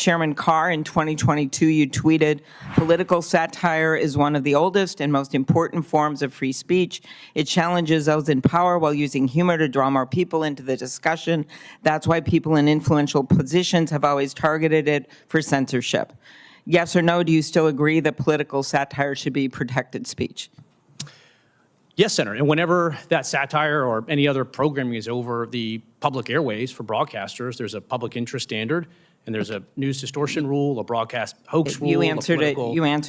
Chairman Carr, in 2022, you tweeted, "Political satire is one of the oldest and most important forms of free speech. It challenges those in power while using humor to draw more people into the discussion. That's why people in influential positions have always targeted it for censorship." Yes or no, do you still agree that political satire should be protected speech? Yes, Senator. And whenever that satire or any other programming is over the public airways for broadcasters, there's a public interest standard, and there's a news distortion rule, a broadcast hoax rule, You answered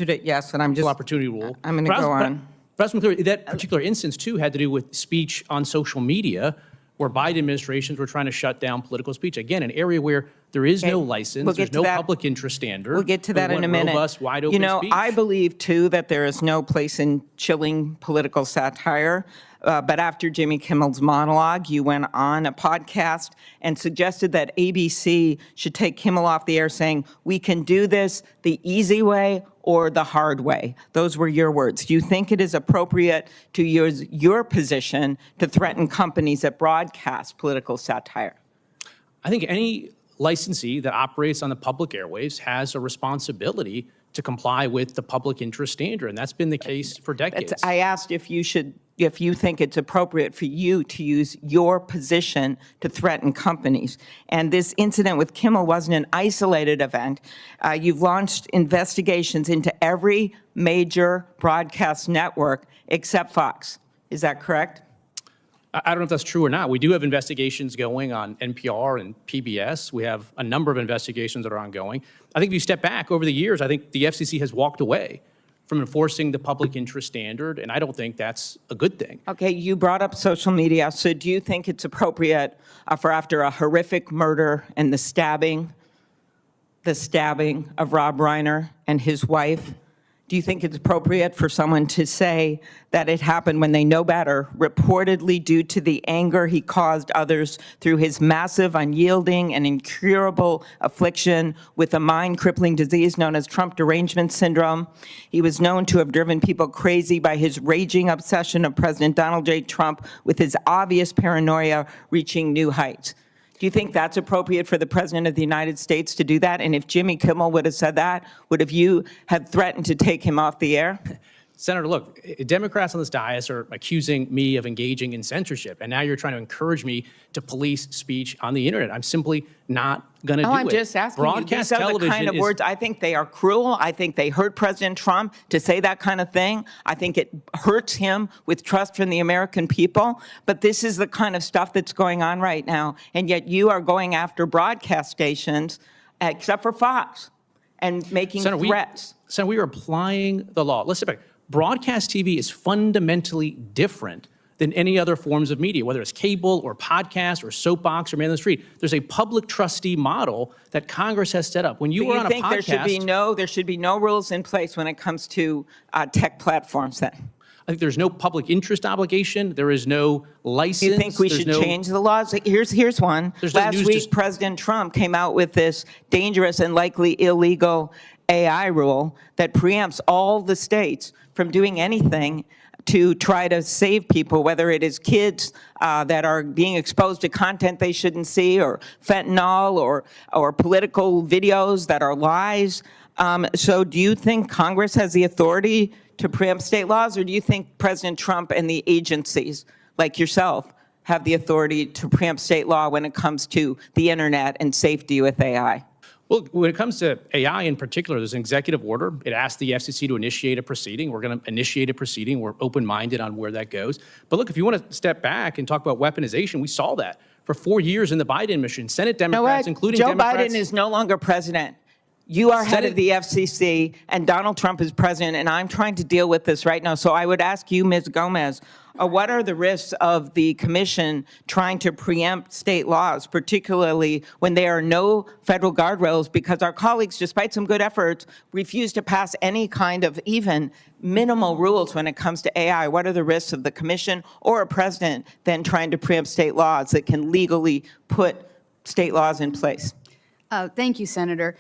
it, yes, and I'm just... opportunity rule. I'm going to go on. But clear, that particular instance, too, had to do with speech on social media, where Biden administrations were trying to shut down political speech. Again, an area where there is no license, there's no public interest standard. We'll get to that in a minute. Robust, wide open speech. I believe, too, that there is no place in chilling political satire. But after Jimmy Kimmel's monologue, you went on a podcast and suggested that ABC should take Kimmel off the air, saying, "We can do this the easy way or the hard way." Those were your words. Do you think it is appropriate to use your position to threaten companies that broadcast political satire? I think any licensee that operates on the public airwaves has a responsibility to comply with the public interest standard, and that's been the case for decades. I asked if you think it's appropriate for you to use your position to threaten companies. And this incident with Kimmel wasn't an isolated event. You've launched investigations into every major broadcast network except Fox. Is that correct? I don't know if that's true or not. We do have investigations going on NPR and PBS. We have a number of investigations that are ongoing. I think if you step back over the years, I think the FCC has walked away from enforcing the public interest standard, and I don't think that's a good thing. Okay, you brought up social media. So do you think it's appropriate for after a horrific murder and the stabbing of Rob Reiner and his wife, do you think it's appropriate for someone to say that it happened when they know better, reportedly due to the anger he caused others through his massive, unyielding, and incurable affliction with a mind-crippling disease known as Trump derangement syndrome? He was known to have driven people crazy by his raging obsession of President Donald J. Trump, with his obvious paranoia reaching new heights. Do you think that's appropriate for the President of the United States to do that? And if Jimmy Kimmel would have said that, would you have threatened to take him off the air? Senator, look, Democrats on this dais are accusing me of engaging in censorship, and now you're trying to encourage me to police speech on the internet. I'm simply not going to do it. I'm just asking you. These are the kind of words. I think they are cruel. I think they hurt President Trump to say that kind of thing. I think it hurts him with trust from the American people. But this is the kind of stuff that's going on right now, and yet you are going after broadcast stations, except for Fox, and making threats. Senator, we are applying the law. Let's step back. Broadcast TV is fundamentally different than any other forms of media, whether it's cable or podcast or soapbox or man on the street. There's a public trustee model that Congress has set up. When you were on a podcast, there should be no rules in place when it comes to tech platforms then? I think there's no public interest obligation. There is no license. Do you think we should change the laws? Here's one. Last week, President Trump came out with this dangerous and likely illegal AI rule that preempts all the states from doing anything to try to save people, whether it is kids that are being exposed to content they shouldn't see, or fentanyl, or political videos that are lies. So do you think Congress has the authority to preempt state laws, or do you think President Trump and the agencies, like yourself, have the authority to preempt state law when it comes to the internet and safety with AI? Well, when it comes to AI in particular, there's an executive order. It asks the FCC to initiate a proceeding. We're going to initiate a proceeding. We're open-minded on where that goes. But look, if you want to step back and talk about weaponization, we saw that for 4 years in the Biden administration. Senate Democrats, including Democrats. Joe Biden is no longer president. You are head of the FCC, and Donald Trump is president, and I'm trying to deal with this right now. So I would ask you, Ms. Gomez, what are the risks of the commission trying to preempt state laws, particularly when there are no federal guardrails, because our colleagues, despite some good efforts, refuse to pass any kind of even minimal rules when it comes to AI? What are the risks of the commission or a president then trying to preempt state laws that can legally put state laws in place? Thank you, Senator.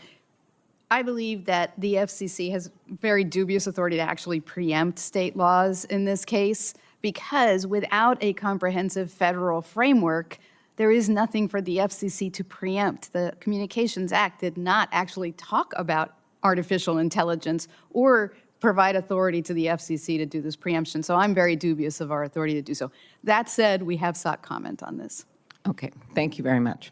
I believe that the FCC has very dubious authority to actually preempt state laws in this case, because without a comprehensive federal framework, there is nothing for the FCC to preempt. The Communications Act did not actually talk about artificial intelligence or provide authority to the FCC to do this preemption. So I'm very dubious of our authority to do so. That said, we have sought comment on this. Okay, thank you very much.